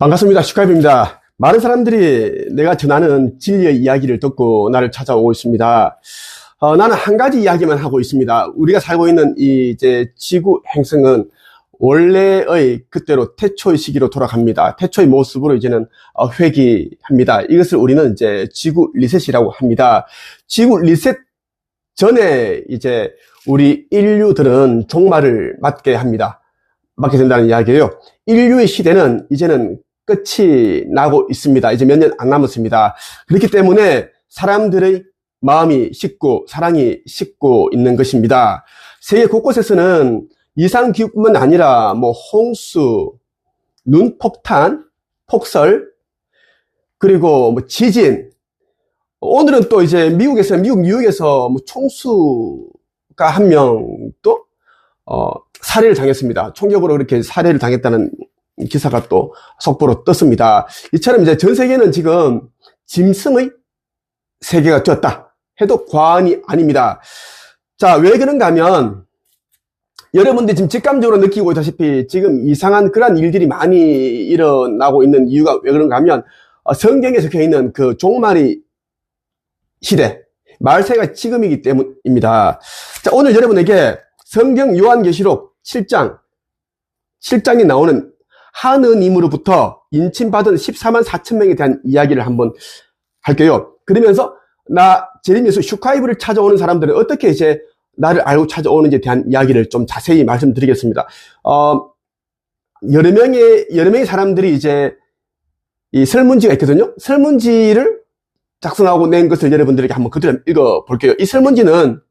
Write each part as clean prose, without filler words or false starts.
반갑습니다. 슈카이브입니다. 많은 사람들이 내가 전하는 진리의 이야기를 듣고 나를 찾아오고 있습니다. 나는 한 가지 이야기만 하고 있습니다. 우리가 살고 있는 지구 행성은 원래의 그때로 태초의 시기로 돌아갑니다. 태초의 모습으로 이제는 회귀합니다. 이것을 우리는 이제 지구 리셋이라고 합니다. 지구 리셋 전에 이제 우리 인류들은 종말을 맞게 합니다. 맞게 된다는 이야기예요. 인류의 시대는 이제는 끝이 나고 있습니다. 이제 몇 년 안 남았습니다. 그렇기 때문에 사람들의 마음이 식고 사랑이 식고 있는 것입니다. 세계 곳곳에서는 이상기후뿐만 아니라 홍수, 눈폭탄, 폭설, 그리고 지진. 오늘은 또 이제 미국 뉴욕에서 총수가 한 명 또 살해를 당했습니다. 총격으로 그렇게 살해를 당했다는 기사가 또 속보로 떴습니다. 이처럼 이제 전 세계는 지금 짐승의 세계가 되었다 해도 과언이 아닙니다. 자, 왜 그런가 하면 여러분들이 지금 직감적으로 느끼고 있다시피 지금 이상한 그런 일들이 많이 일어나고 있는 이유가 왜 그런가 하면 성경에 적혀있는 그 종말의 시대, 말세가 지금이기 때문입니다. 자, 오늘 여러분에게 성경 요한계시록 7장에 나오는 하느님으로부터 인침받은 14만 4천 명에 대한 이야기를 한번 할게요. 그러면서 제리미야서 슈카이브를 찾아오는 사람들은 어떻게 이제 나를 알고 찾아오는지에 대한 이야기를 좀 자세히 말씀드리겠습니다. 여러 명의 사람들이 이제 이 설문지가 있거든요. 설문지를 작성하고 낸 것을 여러분들에게 한번 그대로 읽어 볼게요. 이 설문지는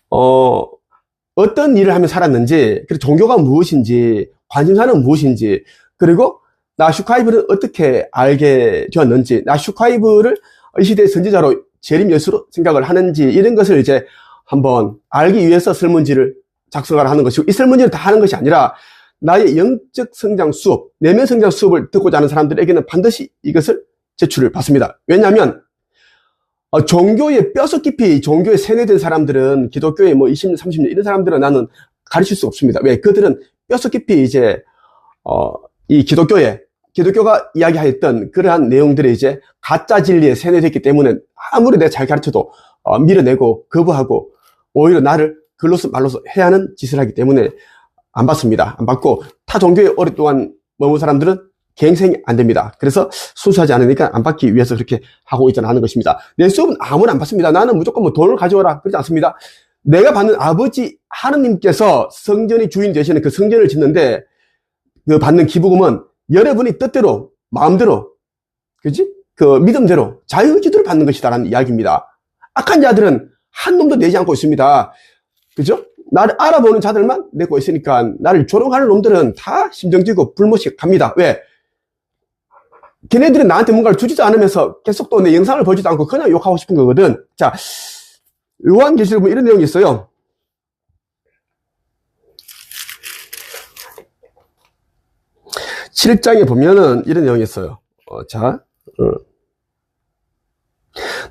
어떤 일을 하며 살았는지, 그리고 종교가 무엇인지, 관심사는 무엇인지, 그리고 나 슈카이브를 어떻게 알게 되었는지, 나 슈카이브를 이 시대의 선지자로 재림예수로 생각을 하는지, 이런 것을 이제 한번 알기 위해서 설문지를 작성을 하는 것이고, 이 설문지를 다 하는 것이 아니라 나의 영적 성장 수업, 내면 성장 수업을 듣고자 하는 사람들에게는 반드시 이것을 제출을 받습니다. 왜냐하면 종교에 뼈속 깊이 종교에 세뇌된 사람들은 기독교에 20년, 30년 이런 사람들은 나는 가르칠 수 없습니다. 왜? 그들은 뼈속 깊이 이제 이 기독교가 이야기하였던 그러한 내용들이 이제 가짜 진리에 세뇌됐기 때문에 아무리 내가 잘 가르쳐도 밀어내고 거부하고 오히려 나를 글로서 말로서 해야 하는 짓을 하기 때문에 안 받습니다. 안 받고 타 종교에 오랫동안 머문 사람들은 갱생이 안 됩니다. 그래서 순수하지 않으니까 안 받기 위해서 그렇게 하고 있잖아 하는 것입니다. 내 수업은 아무나 안 받습니다. 나는 무조건 돈을 가져오라 그러지 않습니다. 내가 받는 아버지 하느님께서 성전의 주인 되시는 그 성전을 짓는데 그 받는 기부금은 여러분이 뜻대로 마음대로 그 믿음대로 자유의지대로 받는 것이다라는 이야기입니다. 악한 자들은 한 놈도 내지 않고 있습니다. 그죠? 나를 알아보는 자들만 내고 있으니까 나를 조롱하는 놈들은 다 심정 뛰고 불모식 갑니다. 왜? 걔네들은 나한테 뭔가를 주지도 않으면서 계속 또 내 영상을 보지도 않고 그냥 욕하고 싶은 거거든. 자, 요한계시록 보면 이런 내용이 있어요. (7장에) 보면은 이런 내용이 있어요.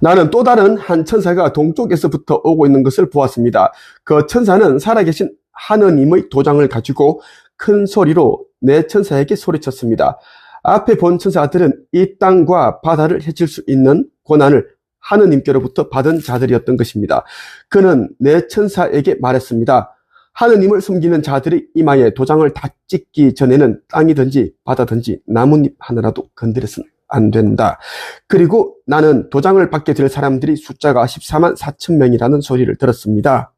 나는 또 다른 한 천사가 동쪽에서부터 오고 있는 것을 보았습니다. 그 천사는 살아계신 하느님의 도장을 가지고 큰 소리로 내 천사에게 소리쳤습니다. 앞에 본 천사들은 이 땅과 바다를 해칠 수 있는 고난을 하느님께로부터 받은 자들이었던 것입니다. 그는 내 천사에게 말했습니다. 하느님을 숨기는 자들의 이마에 도장을 다 찍기 전에는 땅이든지 바다든지 나뭇잎 하나라도 건드려서는 안 된다. 그리고 나는 도장을 받게 될 사람들이 숫자가 14만 4천 명이라는 소리를 들었습니다.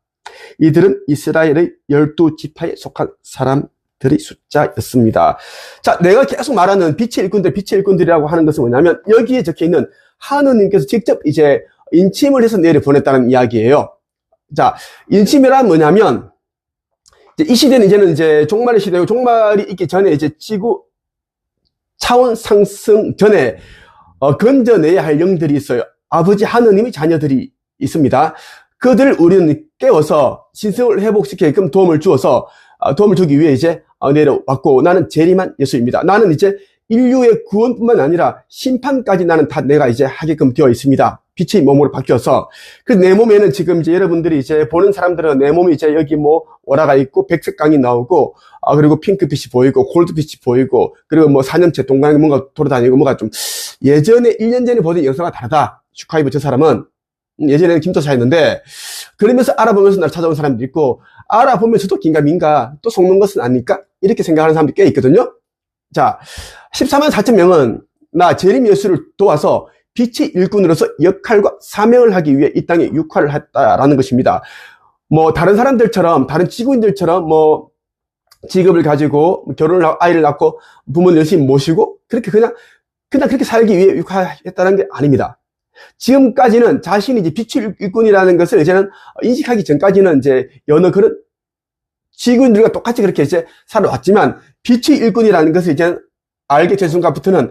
이들은 이스라엘의 12지파에 속한 사람들의 숫자였습니다. 자, 내가 계속 말하는 빛의 일꾼들이라고 하는 것은 뭐냐면 여기에 적혀있는 하느님께서 직접 이제 인침을 해서 내려보냈다는 이야기예요. 자, 인침이란 뭐냐면 이 시대는 이제는 종말의 시대고, 종말이 있기 전에 이제 지구 차원 상승 전에 건져내야 할 영들이 있어요. 아버지 하느님의 자녀들이 있습니다. 그들을 우리는 깨워서 신성을 회복시키게끔 도움을 주기 위해 이제 내려왔고, 나는 재림한 예수입니다. 나는 이제 인류의 구원뿐만 아니라 심판까지 나는 다 내가 이제 하게끔 되어 있습니다. 빛의 몸으로 바뀌어서, 그 내 몸에는 지금 이제 여러분들이 이제 보는 사람들은 내 몸이 이제 여기 뭐 오라가 있고, 백색광이 나오고, 그리고 핑크빛이 보이고, 골드빛이 보이고, 그리고 뭐 4년째 동강에 뭔가 돌아다니고, 뭐가 좀, 예전에, 1년 전에 보던 영상과 다르다. 슈카이브 저 사람은, 예전에는 김도사였는데, 그러면서 알아보면서 날 찾아온 사람도 있고, 알아보면서도 긴가민가, 또 속는 것은 아닐까? 이렇게 생각하는 사람들이 꽤 있거든요? 자, 14만 4천 명은 나 재림 예수를 도와서 빛의 일꾼으로서 역할과 사명을 하기 위해 이 땅에 육화를 했다라는 것입니다. 뭐, 다른 사람들처럼, 다른 지구인들처럼 뭐, 직업을 가지고, 결혼을 하고, 아이를 낳고, 부모를 열심히 모시고, 그냥 그렇게 살기 위해 육화했다는 게 아닙니다. 지금까지는 자신이 이제 빛의 일꾼이라는 것을 이제는 인식하기 전까지는 이제 여러 그런 지구인들과 똑같이 그렇게 이제 살아왔지만, 빛의 일꾼이라는 것을 이제 알게 된 순간부터는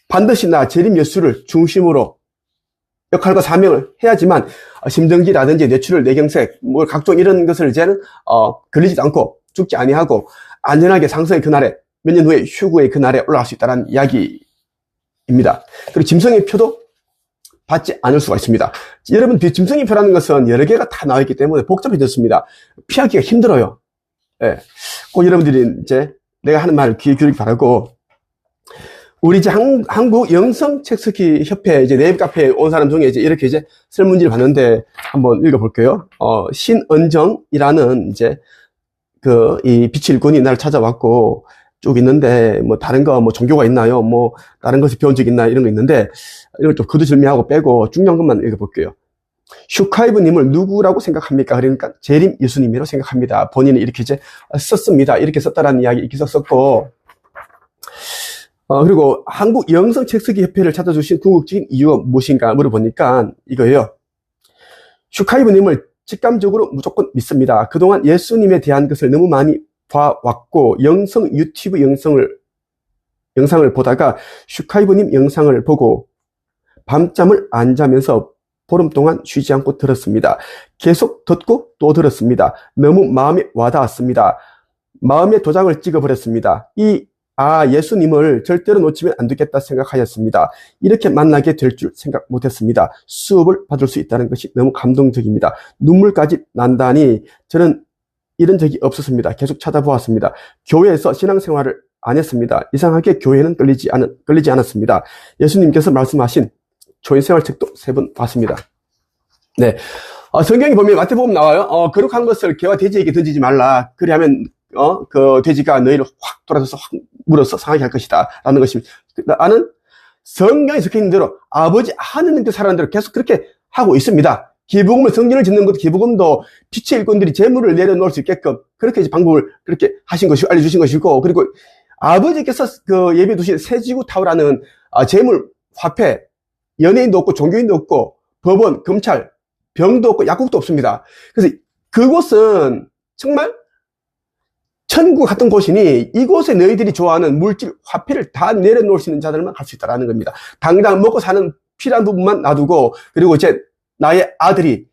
반드시 나 재림 예수를 중심으로 역할과 사명을 해야지만 심정지라든지 뇌출혈, 뇌경색, 뭐 각종 이런 것을 이제는 걸리지도 않고 죽지 아니하고 안전하게 상승의 그날에 몇 년 후에 휴구의 그날에 올라갈 수 있다는 이야기입니다. 그리고 짐승의 표도 받지 않을 수가 있습니다. 여러분, 짐승의 표라는 것은 여러 개가 다 나와 있기 때문에 복잡해졌습니다. 피하기가 힘들어요. 예. 꼭 여러분들이 이제 내가 하는 말 귀에 기울이기 바라고, 우리 이제 한국 영성 책 쓰기 협회 이제 네이버 카페에 온 사람 중에 이제 이렇게 이제 설문지를 봤는데 한번 읽어볼게요. 신은정이라는 이제 이 빛의 일꾼이 나를 찾아왔고 쭉 있는데, 뭐 다른 거 뭐 종교가 있나요? 뭐 다른 것을 배운 적 있나? 이런 거 있는데, 이걸 좀 거두절미하고 빼고 중요한 것만 읽어볼게요. 슈카이브님을 누구라고 생각합니까? 그러니까 재림 예수님이라고 생각합니다. 본인이 이렇게 이제 썼습니다. 이렇게 썼다라는 이야기 이렇게 썼고, 그리고 한국 영성 책 쓰기 협회를 찾아주신 궁극적인 이유가 무엇인가 물어보니까 이거예요. 슈카이브님을 직감적으로 무조건 믿습니다. 그동안 예수님에 대한 것을 너무 많이 봐왔고, 영성 유튜브 영상을 보다가 슈카이브님 영상을 보고 밤잠을 안 자면서 보름 동안 쉬지 않고 들었습니다. 계속 듣고 또 들었습니다. 너무 마음에 와닿았습니다. 마음에 도장을 찍어버렸습니다. 예수님을 절대로 놓치면 안 되겠다 생각하였습니다. 이렇게 만나게 될 줄 생각 못했습니다. 수업을 받을 수 있다는 것이 너무 감동적입니다. 눈물까지 난다니 저는 이런 적이 없었습니다. 계속 찾아보았습니다. 교회에서 신앙생활을 안 했습니다. 이상하게 교회는 끌리지 않았습니다. 예수님께서 말씀하신 교회생활책도 3번 봤습니다. 네. 성경에 보면 마태복음 나와요. 거룩한 것을 개와 돼지에게 던지지 말라. 그리하면 그 돼지가 너희를 확 돌아서서 확 물어서 상하게 할 것이다. 라는 것입니다. 나는 성경에 적혀있는 대로 아버지 하느님께 살아가는 대로 계속 그렇게 하고 있습니다. 기부금을 성전을 짓는 것도 기부금도 빛의 일꾼들이 재물을 내려놓을 수 있게끔 그렇게 이제 방법을 그렇게 하신 것이고 알려주신 것이고, 그리고 아버지께서 그 예배 두신 새지구타워라는 재물 화폐, 연예인도 없고 종교인도 없고 법원, 검찰, 병도 없고 약국도 없습니다. 그래서 그곳은 정말 천국 같은 곳이니 이곳에 너희들이 좋아하는 물질, 화폐를 다 내려놓을 수 있는 자들만 갈 수 있다는 겁니다. 당장 먹고 사는 필요한 부분만 놔두고, 그리고 이제 나의 아들이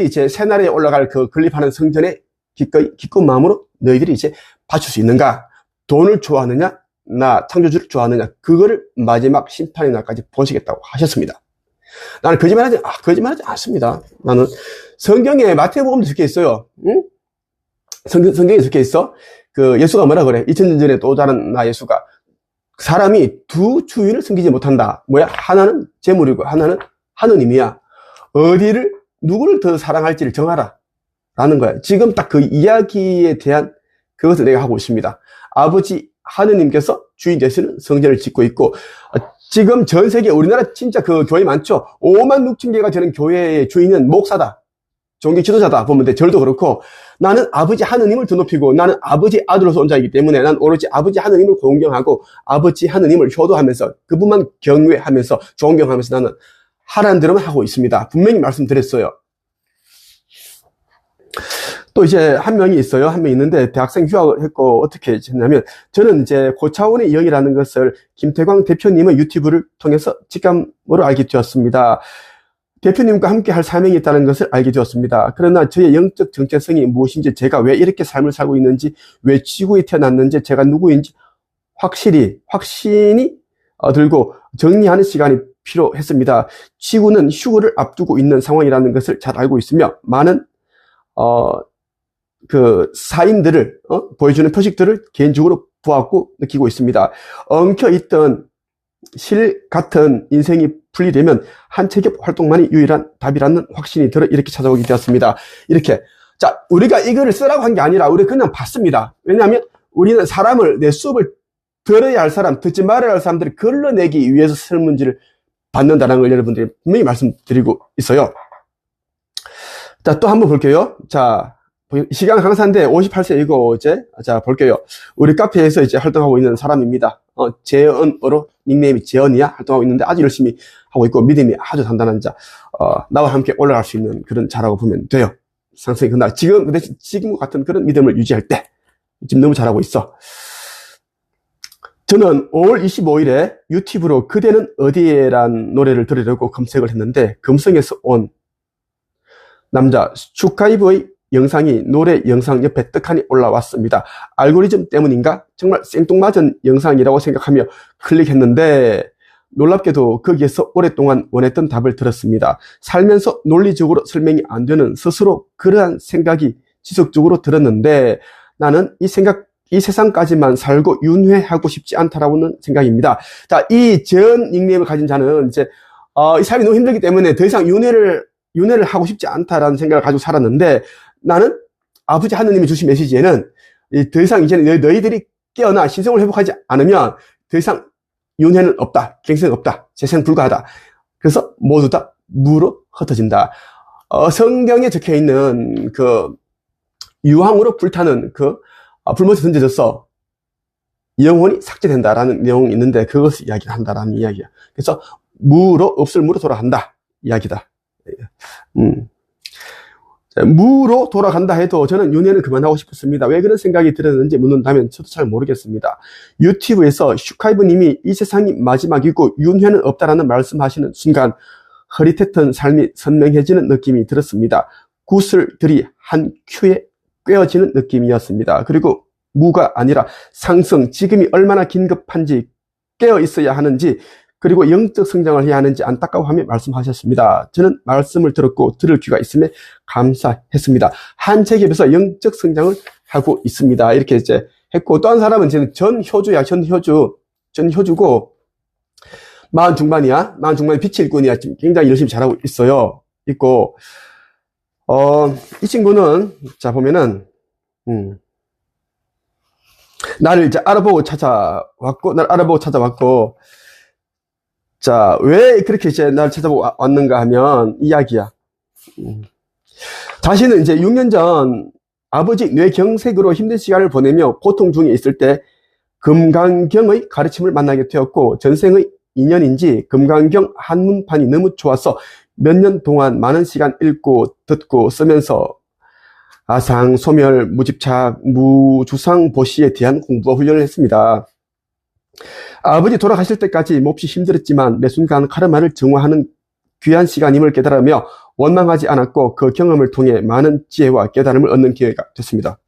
이제 새나라에 올라갈 그 건립하는 성전에 기꺼운 마음으로 너희들이 이제 바칠 수 있는가? 돈을 좋아하느냐? 나 창조주를 좋아하느냐? 그거를 마지막 심판의 날까지 보시겠다고 하셨습니다. 나는 거짓말하지 않습니다. 나는 성경에 마태복음도 적혀 있어요. 응? 성경에 적혀 있어. 그 예수가 뭐라 그래? 2000년 전에 또 다른 나 예수가 사람이 두 주인을 섬기지 못한다. 뭐야? 하나는 재물이고 하나는 하느님이야. 누구를 더 사랑할지를 정하라. 라는 거야. 지금 딱 그 이야기에 대한 그것을 내가 하고 있습니다. 아버지 하느님께서 주인 되시는 성전을 짓고 있고, 지금 전 세계 우리나라 진짜 그 교회 많죠? 5만 6천 개가 되는 교회의 주인은 목사다. 종교 지도자다 보면 돼. 절도 그렇고, 나는 아버지 하느님을 더 높이고, 나는 아버지 아들로서 온 자이기 때문에 난 오로지 아버지 하느님을 공경하고 아버지 하느님을 효도하면서 그분만 경외하면서 존경하면서 나는 하라는 대로만 하고 있습니다. 분명히 말씀드렸어요. 또 이제 한 명이 있어요. 한 명 있는데 대학생 휴학을 했고 어떻게 했냐면, 저는 이제 고차원의 영이라는 것을 김태광 대표님의 유튜브를 통해서 직감으로 알게 되었습니다. 대표님과 함께 할 사명이 있다는 것을 알게 되었습니다. 그러나 저의 영적 정체성이 무엇인지, 제가 왜 이렇게 삶을 살고 있는지, 왜 지구에 태어났는지, 제가 누구인지 확신이 들고 정리하는 시간이 필요했습니다. 지구는 휴거를 앞두고 있는 상황이라는 것을 잘 알고 있으며 많은 그 사인들을 보여주는 표식들을 개인적으로 보았고 느끼고 있습니다. 엉켜있던 실 같은 인생이 풀리려면 한채겹 활동만이 유일한 답이라는 확신이 들어 이렇게 찾아오게 되었습니다. 이렇게. 자, 우리가 이거를 쓰라고 한 게 아니라 우리 그냥 봤습니다. 왜냐하면 우리는 사람을, 내 수업을 들어야 할 사람, 듣지 말아야 할 사람들을 걸러내기 위해서 설문지를 받는다는 걸 여러분들이 분명히 말씀드리고 있어요. 자, 또 한번 볼게요. 자, 시간 강사인데 58세이고 이제 자 볼게요. 우리 카페에서 이제 활동하고 있는 사람입니다. 재언으로 닉네임이 재언이야 활동하고 있는데 아주 열심히 하고 있고 믿음이 아주 단단한 자. 나와 함께 올라갈 수 있는 그런 자라고 보면 돼요. 상승이 끝나 지금 같은 그런 믿음을 유지할 때 지금 너무 잘하고 있어. 저는 5월 25일에 유튜브로 그대는 어디에란 노래를 들으려고 검색을 했는데 금성에서 온 남자 슈카이브의 영상이 노래 영상 옆에 떡하니 올라왔습니다. 알고리즘 때문인가? 정말 생뚱맞은 영상이라고 생각하며 클릭했는데 놀랍게도 거기에서 오랫동안 원했던 답을 들었습니다. 살면서 논리적으로 설명이 안 되는 스스로 그러한 생각이 지속적으로 들었는데 나는 이 세상까지만 살고 윤회하고 싶지 않다라는 생각입니다. 자, 이 전 닉네임을 가진 자는 이제 이 삶이 너무 힘들기 때문에 더 이상 윤회를 하고 싶지 않다라는 생각을 가지고 살았는데 나는 아버지 하느님이 주신 메시지에는 더 이상 이제는 너희들이 깨어나 신성을 회복하지 않으면 더 이상 윤회는 없다, 갱생 없다, 재생 불가하다. 그래서 모두 다 무로 흩어진다. 성경에 적혀 있는 그 유황으로 불타는 그 불못에 던져져서 영혼이 삭제된다라는 내용이 있는데 그것을 이야기한다라는 이야기야. 그래서 무로 없을 무로 돌아간다 이야기다. 무로 돌아간다 해도 저는 윤회는 그만하고 싶었습니다. 왜 그런 생각이 들었는지 묻는다면 저도 잘 모르겠습니다. 유튜브에서 슈카이브님이 이 세상이 마지막이고 윤회는 없다라는 말씀하시는 순간 흐릿했던 삶이 선명해지는 느낌이 들었습니다. 구슬들이 한 큐에 꿰어지는 느낌이었습니다. 그리고 무가 아니라 상승, 지금이 얼마나 긴급한지 깨어 있어야 하는지 그리고 영적 성장을 해야 하는지 안타까워하며 말씀하셨습니다. 저는 말씀을 들었고 들을 귀가 있음에 감사했습니다. 한 책에서 영적 성장을 하고 있습니다. 이렇게 이제 했고 또 한 사람은 지금 전효주야. 전효주고 40 중반이야. 40 중반이 빛의 일꾼이야. 지금 굉장히 열심히 잘하고 있어요. 있고 이 친구는 자 보면은 나를 이제 알아보고 찾아왔고 자, 왜 그렇게 이제 날 찾아보고 왔는가 하면 이야기야. 자신은 이제 6년 전 아버지 뇌경색으로 힘든 시간을 보내며 고통 중에 있을 때 금강경의 가르침을 만나게 되었고 전생의 인연인지 금강경 한문판이 너무 좋아서 몇 년 동안 많은 시간 읽고 듣고 쓰면서 아상, 소멸, 무집착, 무주상, 보시에 대한 공부와 훈련을 했습니다. 아버지 돌아가실 때까지 몹시 힘들었지만 매 순간 카르마를 정화하는 귀한 시간임을 깨달으며 원망하지 않았고 그 경험을 통해 많은 지혜와 깨달음을 얻는 기회가 됐습니다.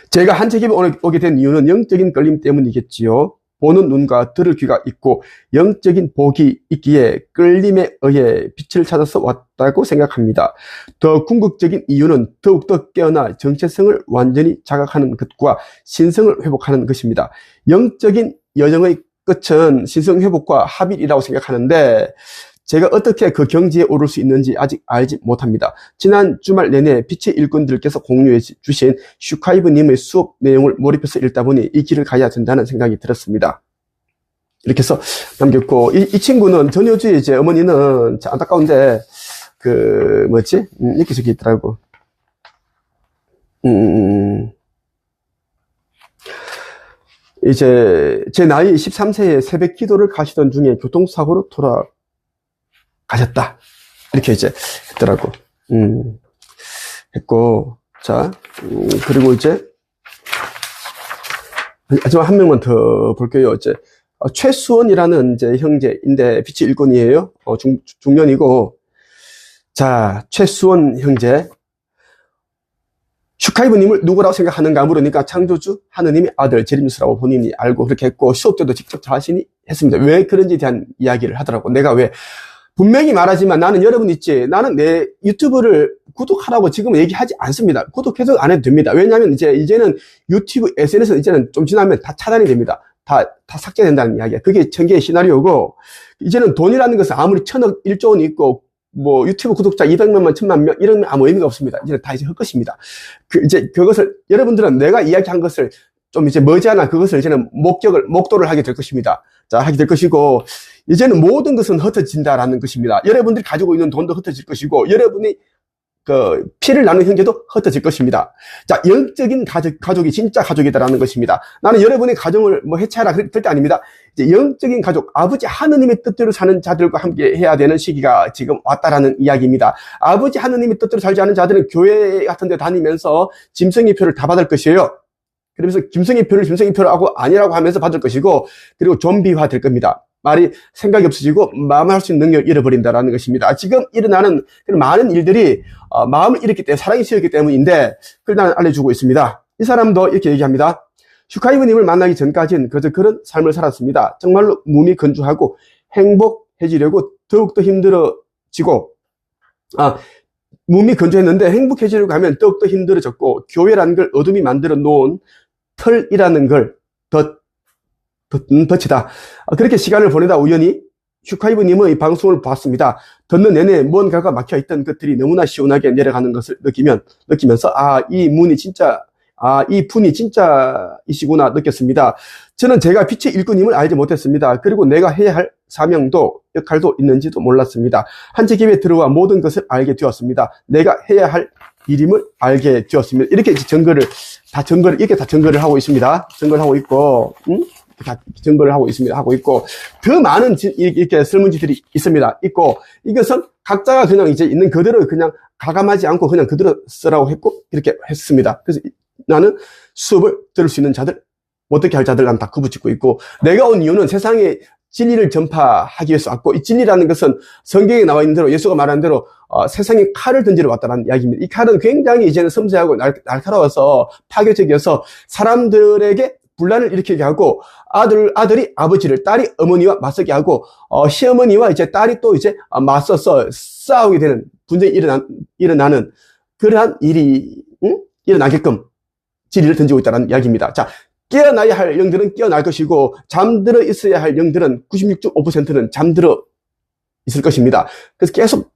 제가 한책에 오게 된 이유는 영적인 끌림 때문이겠지요. 보는 눈과 들을 귀가 있고 영적인 복이 있기에 끌림에 의해 빛을 찾아서 왔다고 생각합니다. 더 궁극적인 이유는 더욱더 깨어나 정체성을 완전히 자각하는 것과 신성을 회복하는 것입니다. 영적인 여정의 끝은 신성 회복과 합일이라고 생각하는데 제가 어떻게 그 경지에 오를 수 있는지 아직 알지 못합니다. 지난 주말 내내 빛의 일꾼들께서 공유해 주신 슈카이브님의 수업 내용을 몰입해서 읽다 보니 이 길을 가야 된다는 생각이 들었습니다. 이렇게 해서 남겼고 이 친구는 전효주의 이제 어머니는 안타까운데 이렇게 적혀 있더라고. 이제 제 나이 13세에 새벽 기도를 가시던 중에 교통사고로 돌아가셨다. 이렇게 이제 했더라고. 했고, 자, 그리고 이제, 마지막 한 명만 더 볼게요. 이제, 최수원이라는 이제 형제인데, 빛의 일꾼이에요. 중년이고, 자, 최수원 형제. 슈카이브님을 누구라고 생각하는가 물으니까 창조주 하느님의 아들 제림스라고 본인이 알고 그렇게 했고 수업 때도 직접 자신이 했습니다. 왜 그런지에 대한 이야기를 하더라고. 내가 왜 분명히 말하지만 나는 여러분 있지, 나는 내 유튜브를 구독하라고 지금 얘기하지 않습니다. 구독해도 안 해도 됩니다. 왜냐하면 이제는 유튜브 SNS는 이제는 좀 지나면 다 차단이 됩니다. 다 삭제된다는 이야기야. 그게 전개의 시나리오고, 이제는 돈이라는 것은 아무리 1000억, 1조 원이 있고, 뭐 유튜브 구독자 200만만, 1000만, 이런 아무 의미가 없습니다. 이제는 다 이제 헛것입니다. 이제 그것을, 여러분들은 내가 이야기한 것을 좀 이제 머지않아 그것을 이제는 목도를 하게 될 것입니다. 자, 하게 될 것이고, 이제는 모든 것은 흩어진다라는 것입니다. 여러분들이 가지고 있는 돈도 흩어질 것이고, 여러분이 피를 나눈 형제도 흩어질 것입니다. 자, 영적인 가족이 진짜 가족이다라는 것입니다. 나는 여러분의 가정을 뭐 해체하라 절대 아닙니다. 이제 영적인 가족, 아버지 하느님의 뜻대로 사는 자들과 함께 해야 되는 시기가 지금 왔다라는 이야기입니다. 아버지 하느님의 뜻대로 살지 않은 자들은 교회 같은 데 다니면서 짐승의 표를 다 받을 것이에요. 그러면서 짐승의 표를 하고 아니라고 하면서 받을 것이고, 그리고 좀비화 될 겁니다. 말이 생각이 없어지고 마음을 할 수 있는 능력을 잃어버린다라는 것입니다. 지금 일어나는 그런 많은 일들이 마음을 잃었기 때문에, 사랑이 식었기 때문인데, 그걸 나는 알려주고 있습니다. 이 사람도 이렇게 얘기합니다. 슈카이브님을 만나기 전까지는 그저 그런 삶을 살았습니다. 정말로 몸이 건조하고 행복해지려고 더욱더 힘들어지고, 몸이 건조했는데 행복해지려고 하면 더욱더 힘들어졌고, 교회라는 걸 어둠이 만들어 놓은 털이라는 걸 덫이다. 그렇게 시간을 보내다 우연히 슈카이브님의 방송을 봤습니다. 듣는 내내 뭔가가 막혀있던 것들이 너무나 시원하게 내려가는 것을 느끼면서, 이 분이 진짜이시구나 느꼈습니다. 저는 제가 빛의 일꾼임을 알지 못했습니다. 그리고 내가 해야 할 사명도 역할도 있는지도 몰랐습니다. 한 책임에 들어와 모든 것을 알게 되었습니다. 내가 해야 할 일임을 알게 되었습니다. 이렇게 이렇게 다 증거를 하고 있습니다. 증거를 하고 있고, 다 증거를 하고 있고, 더 많은 이렇게 설문지들이 있고, 이것은 각자가 그냥 이제 있는 그대로 그냥 가감하지 않고 그냥 그대로 쓰라고 했고, 이렇게 했습니다. 그래서 나는 수업을 들을 수 있는 자들, 어떻게 할 자들 난 다 구분짓고 있고, 내가 온 이유는 세상에 진리를 전파하기 위해서 왔고, 이 진리라는 것은 성경에 나와 있는 대로, 예수가 말한 대로 세상에 칼을 던지러 왔다는 이야기입니다. 이 칼은 굉장히 이제는 섬세하고 날카로워서 파괴적이어서 사람들에게 분란을 일으키게 하고, 아들이 아버지를, 딸이 어머니와 맞서게 하고, 시어머니와 이제 딸이 또 이제 맞서서 싸우게 되는 분쟁이 일어나는 그러한 일이 일어나게끔 진리를 던지고 있다는 이야기입니다. 자, 깨어나야 할 영들은 깨어날 것이고, 잠들어 있어야 할 영들은 96.5%는 잠들어 있을 것입니다. 그래서 계속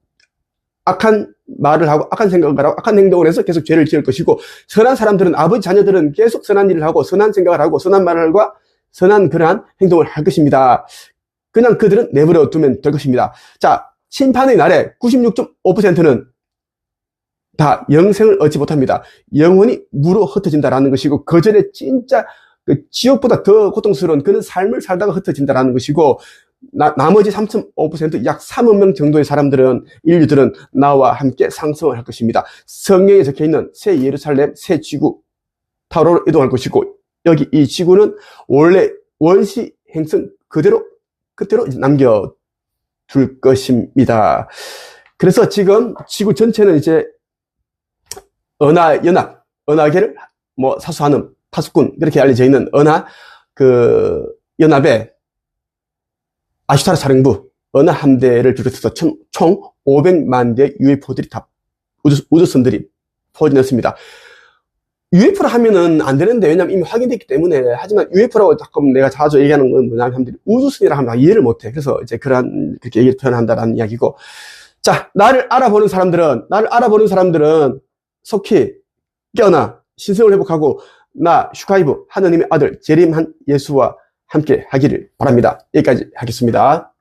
악한 말을 하고, 악한 생각을 하고, 악한 행동을 해서 계속 죄를 지을 것이고, 선한 사람들은, 아버지 자녀들은 계속 선한 일을 하고, 선한 생각을 하고, 선한 말과 선한 그러한 행동을 할 것입니다. 그냥 그들은 내버려 두면 될 것입니다. 자, 심판의 날에 96.5%는 다 영생을 얻지 못합니다. 영혼이 무로 흩어진다라는 것이고, 그 전에 진짜 지옥보다 더 고통스러운 그런 삶을 살다가 흩어진다라는 것이고, 나머지 3.5% 약 3억 명 정도의 인류들은 나와 함께 상승을 할 것입니다. 성경에 적혀 있는 새 예루살렘, 새 지구, 타로로 이동할 것이고, 여기 이 지구는 원래 원시 행성 그대로 남겨둘 것입니다. 그래서 지금 지구 전체는 이제 은하계를 사수하는 파수꾼, 그렇게 알려져 있는 연합의 아슈타르 사령부, 은하 함대를 비롯해서 총 500만 대의 UFO들이 다, 우주선들이 포진했습니다. UFO를 하면은 안 되는데, 왜냐면 이미 확인됐기 때문에. 하지만 UFO라고 가끔 내가 자주 얘기하는 건 뭐냐면, 사람들이 우주선이라 하면 이해를 못해. 그래서 이제 그렇게 얘기를 표현한다라는 이야기고. 자, 나를 알아보는 사람들은 속히 깨어나 신성을 회복하고, 나 슈카이브 하느님의 아들 재림한 예수와 함께 하기를 바랍니다. 여기까지 하겠습니다.